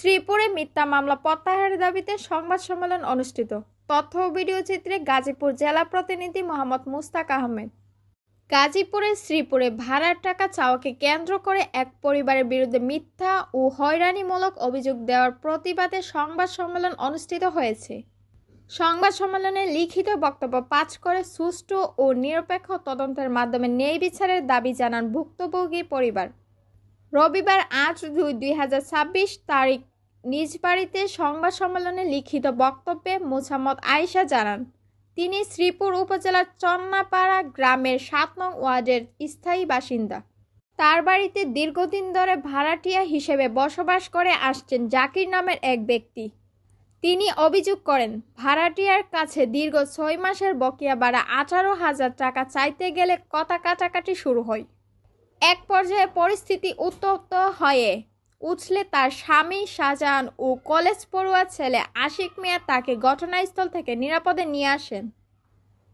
শ্রীপুরে মিথ্যা মামলা প্রত্যাহারের দাবিতে সংবাদ সম্মেলন অনুষ্ঠিত। তথ্য ও ভিডিও চিত্রে গাজীপুর জেলা প্রতিনিধি মোহাম্মদ মুস্তাক আহমেদ। গাজীপুরের শ্রীপুরে ভাড়ার টাকা চাওয়াকে কেন্দ্র করে এক পরিবারের বিরুদ্ধে মিথ্যা ও হয়রানিমূলক অভিযোগ দেওয়ার প্রতিবাদে সংবাদ সম্মেলন অনুষ্ঠিত হয়েছে। সংবাদ সম্মেলনে লিখিত বক্তব্য পাঠ করে সুষ্ঠু ও নিরপেক্ষ তদন্তের মাধ্যমে ন্যায় বিচারের দাবি জানান ভুক্তভোগী পরিবার। রবিবার ৮/২/২০২৬ তারিখ নিজ বাড়িতে সংবাদ সম্মেলনে লিখিত বক্তব্যে মোছাম্মদ আয়েশা জানান, তিনি শ্রীপুর উপজেলার চন্নাপাড়া গ্রামের ৭ নং ওয়ার্ডের স্থায়ী বাসিন্দা। তার বাড়িতে দীর্ঘদিন ধরে ভাড়াটিয়া হিসেবে বসবাস করে আসছেন জাকির নামের এক ব্যক্তি। তিনি অভিযোগ করেন, ভাড়াটিয়ার কাছে দীর্ঘ ৬ মাসের বকেয়া ভাড়া ১৮,০০০ টাকা চাইতে গেলে কথা কাটাকাটি শুরু হয়। এক পর্যায়ে পরিস্থিতি উত্তপ্ত হয়ে উঠলে তার স্বামী শাহজাহান ও কলেজ পড়ুয়া ছেলে আশিক মিয়া তাকে ঘটনাস্থল থেকে নিরাপদে নিয়ে আসেন।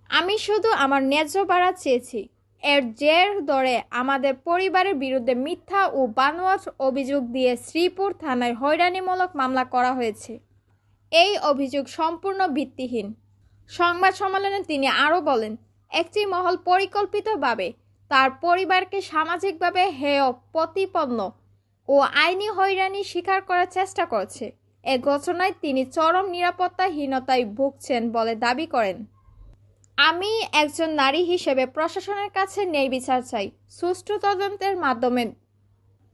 আমি শুধু আমার ন্যায্য ভাড়া চেয়েছি। এর জের ধরে আমাদের পরিবারের বিরুদ্ধে মিথ্যা ও বানোয়াট অভিযোগ দিয়ে শ্রীপুর থানায় হয়রানিমূলক মামলা করা হয়েছে। এই অভিযোগ সম্পূর্ণ ভিত্তিহীন। সংবাদ সম্মেলনে তিনি আরও বলেন, একটি মহল পরিকল্পিতভাবে তার পরিবারকে সামাজিকভাবে হেয় প্রতিপন্ন ও আইনি হয়রানি স্বীকার করার চেষ্টা করছে। এ ঘটনায় তিনি চরম নিরাপত্তাহীনতায় ভুগছেন বলে দাবি করেন। আমি একজন নারী হিসেবে প্রশাসনের কাছে ন্যায় বিচার চাই। সুষ্ঠু তদন্তের মাধ্যমে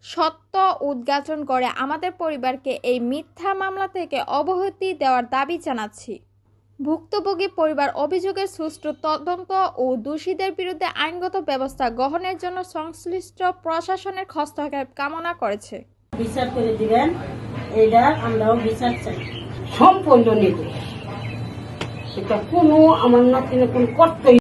সত্য উদ্ঘাটন করে আমাদের পরিবারকে এই মিথ্যা মামলা থেকে অব্যাহতি দেওয়ার দাবি জানাচ্ছি। ভুক্তভোগী পরিবার অভিযোগের সুষ্ঠু তদন্ত ও দোষীদের বিরুদ্ধে আইনগত ব্যবস্থা গ্রহণের জন্য সংশ্লিষ্ট প্রশাসনের হস্তক্ষেপ কামনা করেছে। বিচার করে দিবেন, এটা আমরাও বিচার চাই। সম্পূর্ণ নির্দোষ। এটা কোনো আমার নাতিনে কোনো কর্তব্য